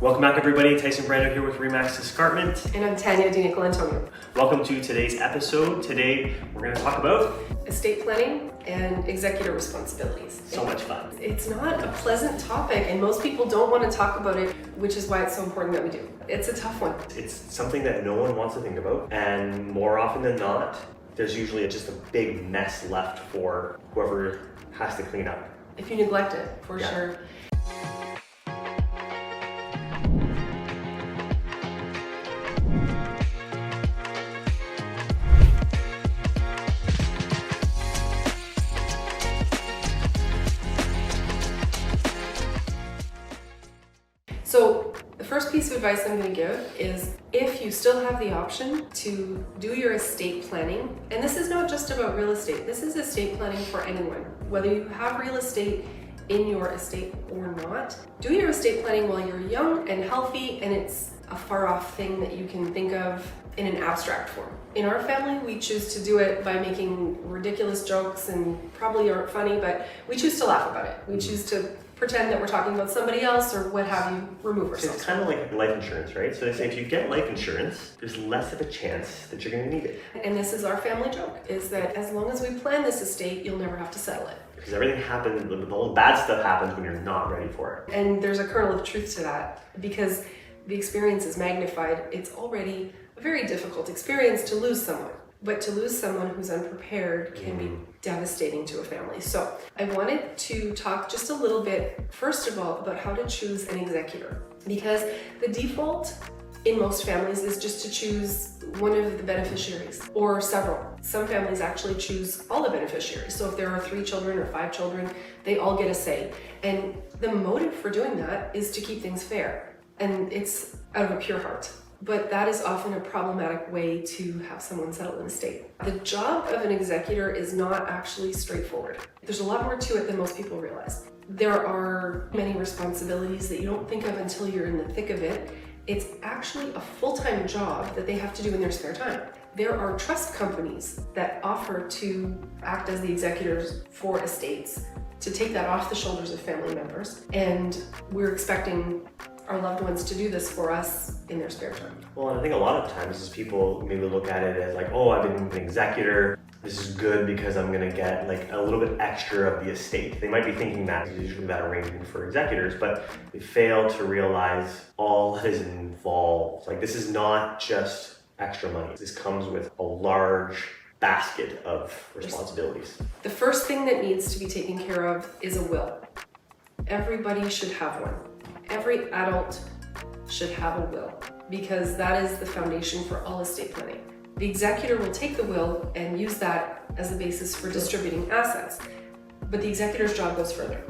Welcome back, everybody. Tyson Brando here with Remax Escarpment. And I'm Tanya DiNicolantonio. Welcome to today's episode. Today, we're going to talk about estate planning and executor responsibilities. So much fun. It's not a pleasant topic, and most people don't want to talk about it, which is why it's so important that we do. It's a tough one. It's something that no one wants to think about, and more often than not, there's usually just a big mess left for whoever has to clean up. If you neglect it, for sure. So the first piece of advice I'm going to give is if you still have the option to do your estate planning, and this is not just about real estate, this is estate planning for anyone, whether you have real estate in your estate or not. Do your estate planning while you're young and healthy, and it's a far off thing that you can think of in an abstract form. In our family, we choose to do it by making ridiculous jokes and probably aren't funny, but we choose to laugh about it. We choose to pretend that we're talking about somebody else or what have you, remove ourselves. It's kind of like life insurance, right? So they say if you get life insurance, there's less of a chance that you're going to need it. And this is our family joke, is that as long as we plan this estate, you'll never have to settle it. Because everything happens, all the bad stuff happens when you're not ready for it. And there's a kernel of truth to that, because the experience is magnified. It's already a very difficult experience to lose someone. But to lose someone who's unprepared can be devastating to a family. So I wanted to talk just a little bit, first of all, about how to choose an executor. Because the default in most families is just to choose one of the beneficiaries or several. Some families actually choose all the beneficiaries. So if there are 3 children or 5 children, they all get a say. And the motive for doing that is to keep things fair. And it's out of a pure heart. But that is often a problematic way to have someone settle an estate. The job of an executor is not actually straightforward. There's a lot more to it than most people realize. There are many responsibilities that you don't think of until you're in the thick of it. It's actually a full-time job that they have to do in their spare time. There are trust companies that offer to act as the executors for estates, to take that off the shoulders of family members. And we're expecting our loved ones to do this for us in their spare time. Well, and I think a lot of times is people maybe look at it as like, oh, I've been an executor. This is good because I'm gonna get like a little bit extra of the estate. They might be thinking that is usually that arrangement for executors, but they fail to realize all that is involved. Like, this is not just extra money. This comes with a large basket of responsibilities. The first thing that needs to be taken care of is a will. Everybody should have one. Every adult should have a will, because that is the foundation for all estate planning. The executor will take the will and use that as a basis for distributing assets, but the executor's job goes further.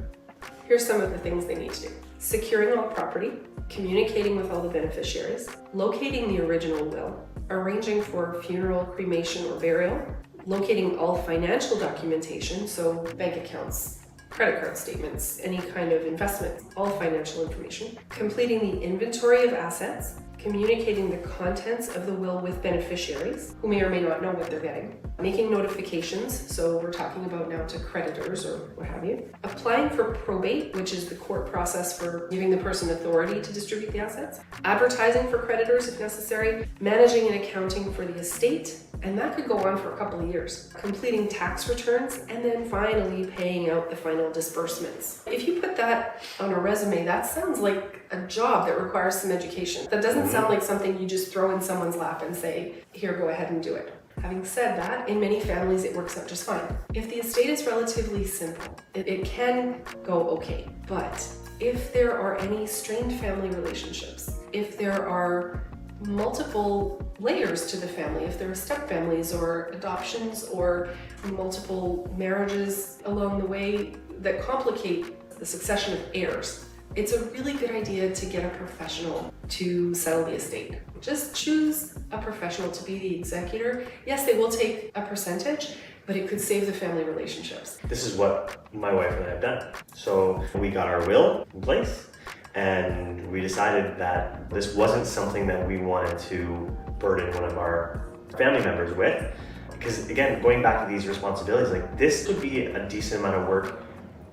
Here's some of the things they need to do. Securing all property, communicating with all the beneficiaries, locating the original will, arranging for funeral, cremation, or burial, locating all financial documentation, so bank accounts, credit card statements, any kind of investment, all financial information, completing the inventory of assets, communicating the contents of the will with beneficiaries, who may or may not know what they're getting, making notifications, so we're talking about now to creditors or what have you, applying for probate, which is the court process for giving the person authority to distribute the assets, advertising for creditors if necessary, managing and accounting for the estate, and that could go on for a couple of years, completing tax returns, and then finally paying out the final disbursements. If you put that on a resume, that sounds like a job that requires some education. That doesn't sound like something you just throw in someone's lap and say, here, go ahead and do it. Having said that, in many families it works out just fine. If the estate is relatively simple, it can go okay. But if there are any strained family relationships, if there are multiple layers to the family, if there are step families or adoptions or multiple marriages along the way that complicate the succession of heirs, it's a really good idea to get a professional to settle the estate. Just choose a professional to be the executor. Yes, they will take a percentage, but it could save the family relationships. This is what my wife and I have done. So we got our will in place, and we decided that this wasn't something that we wanted to burden one of our family members with. Because again, going back to these responsibilities, like this would be a decent amount of work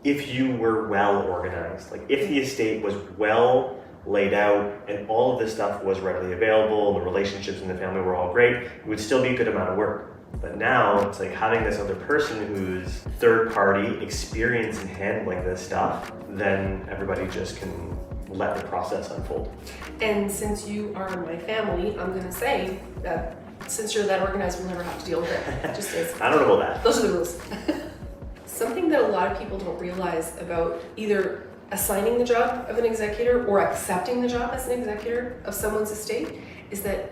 if you were well organized. Like if the estate was well laid out, and all of this stuff was readily available, and the relationships in the family were all great, it would still be a good amount of work. But now it's like having this other person who's third party experience in handling this stuff, then everybody just can let the process unfold. And since you are my family, I'm gonna say that since you're that organized, we'll never have to deal with it. Just is. I don't know about that. Those are the rules. Something that a lot of people don't realize about either assigning the job of an executor or accepting the job as an executor of someone's estate is that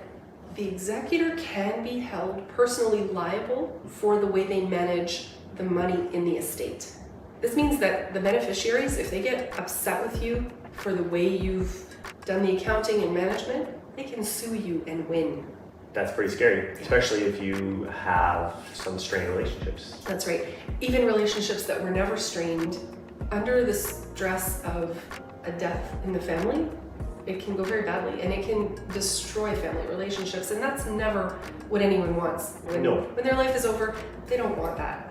the executor can be held personally liable for the way they manage the money in the estate. This means that the beneficiaries, if they get upset with you for the way you've done the accounting and management, they can sue you and win. That's pretty scary, especially if you have some strained relationships. That's right. Even relationships that were never strained, under the stress of a death in the family, it can go very badly and it can destroy family relationships, and that's never what anyone wants. When their life is over, they don't want that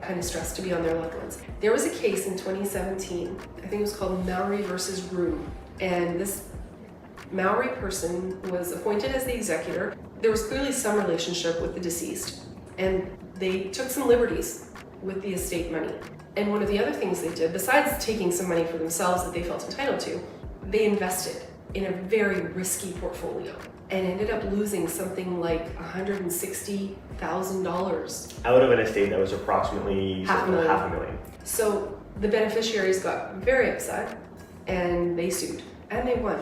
kind of stress to be on their loved ones. There was a case in 2017, I think it was called Maori versus Groom, and this Maori person was appointed as the executor. There was clearly some relationship with the deceased, and they took some liberties with the estate money. And one of the other things they did, besides taking some money for themselves that they felt entitled to, they invested in a very risky portfolio and ended up losing something like $160,000. Out of an estate that was approximately half a million. So the beneficiaries got very upset and they sued and they won.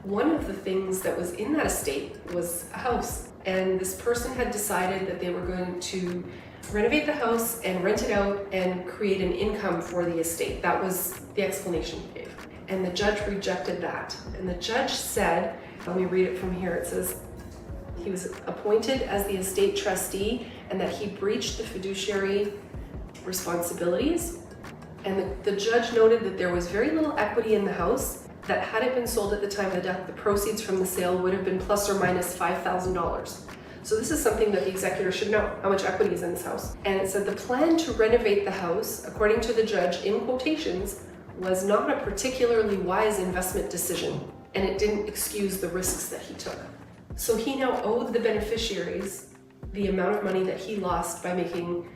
One of the things that was in that estate was a house, and this person had decided that they were going to renovate the house and rent it out and create an income for the estate. That was the explanation he gave. And the judge rejected that. And the judge said, let me read it from here, it says, he was appointed as the estate trustee and that he breached the fiduciary responsibilities. And the judge noted that there was very little equity in the house, that had it been sold at the time of the death, the proceeds from the sale would have been plus or minus $5,000. So this is something that the executor should know, how much equity is in this house. And it said the plan to renovate the house, according to the judge, in quotations, was not a particularly wise investment decision, and it didn't excuse the risks that he took. So he now owed the beneficiaries the amount of money that he lost by making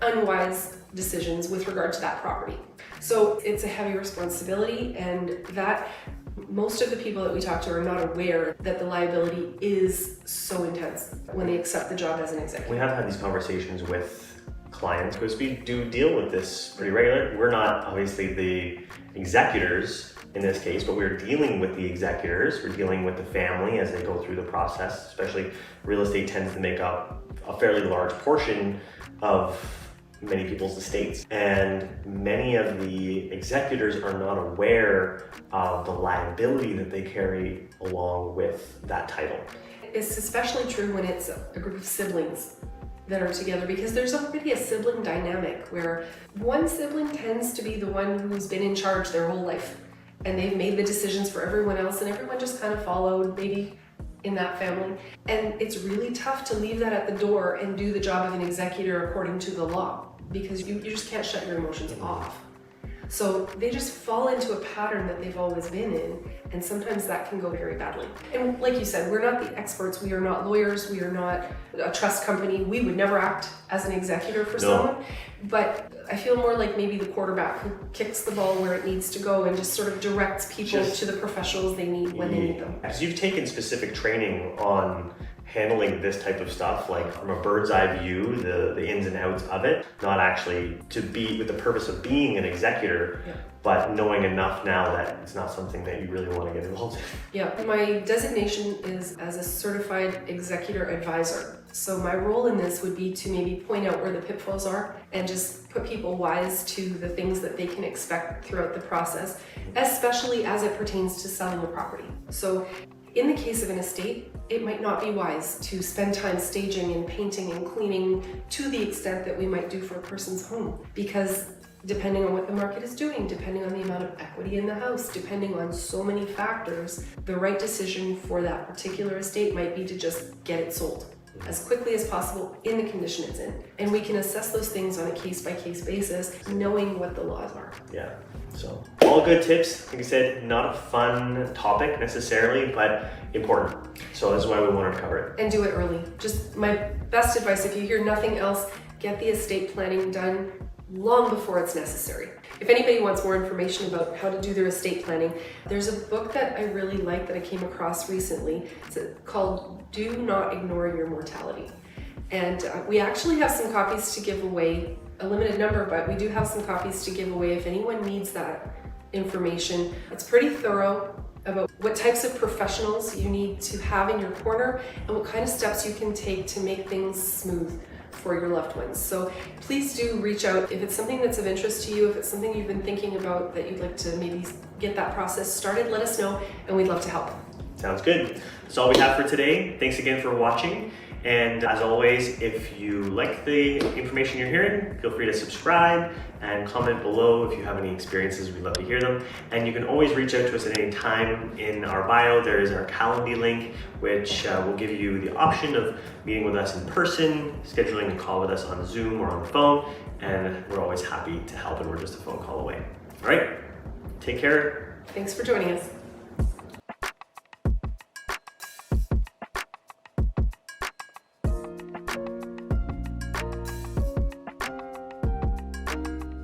unwise decisions with regard to that property. So it's a heavy responsibility, and that most of the people that we talk to are not aware that the liability is so intense when they accept the job as an executive. We have had these conversations with clients because we do deal with this pretty regularly. We're not obviously the executors in this case, but we're dealing with the executors. We're dealing with the family as they go through the process, especially real estate tends to make up a fairly large portion of many people's estates. And many of the executors are not aware of the liability that they carry along with that title. It's especially true when it's a group of siblings that are together, because there's already a sibling dynamic where one sibling tends to be the one who's been in charge their whole life, and they've made the decisions for everyone else, and everyone just kind of followed maybe in that family. And it's really tough to leave that at the door and do the job of an executor according to the law, because you just can't shut your emotions off. So they just fall into a pattern that they've always been in, and sometimes that can go very badly. And like you said, we're not the experts, we are not lawyers, we are not a trust company, we would never act as an executor for someone, but I feel more like maybe the quarterback who kicks the ball where it needs to go and just sort of directs people to the professionals they need when they need them. Because you've taken specific training on handling this type of stuff, like from a bird's eye view, the ins and outs of it, not actually to be with the purpose of being an executor, but knowing enough now that it's not something that you really want to get involved in. Yeah, my designation is as a certified executor advisor. So my role in this would be to maybe point out where the pitfalls are and just put people wise to the things that they can expect throughout the process, especially as it pertains to selling a property. So in the case of an estate, it might not be wise to spend time staging and painting and cleaning to the extent that we might do for a person's home, because depending on what the market is doing, depending on the amount of equity in the house, depending on so many factors, the right decision for that particular estate might be to just get it sold. as quickly as possible in the condition it's in. And we can assess those things on a case-by-case basis, knowing what the laws are. Yeah, so all good tips. Like I said, not a fun topic necessarily, but important. So that's why we wanted to cover it. And do it early. Just my best advice, if you hear nothing else, get the estate planning done long before it's necessary. If anybody wants more information about how to do their estate planning, there's a book that I really like that I came across recently. It's called Do Not Ignore Your Mortality. And we actually have some copies to give away, a limited number, but we do have some copies to give away if anyone needs that information. It's pretty thorough about what types of professionals you need to have in your corner and what kind of steps you can take to make things smooth for your loved ones. So please do reach out if it's something that's of interest to you, if it's something you've been thinking about that you'd like to maybe get that process started, let us know and we'd love to help. Sounds good. That's all we have for today. Thanks again for watching. And as always, if you like the information you're hearing, feel free to subscribe and comment below if you have any experiences. We'd love to hear them. And you can always reach out to us at any time. In our bio, there is our Calendly link, which will give you the option of meeting with us in person, scheduling a call with us on Zoom or on the phone. And we're always happy to help, and we're just a phone call away. All right, take care. Thanks for joining us.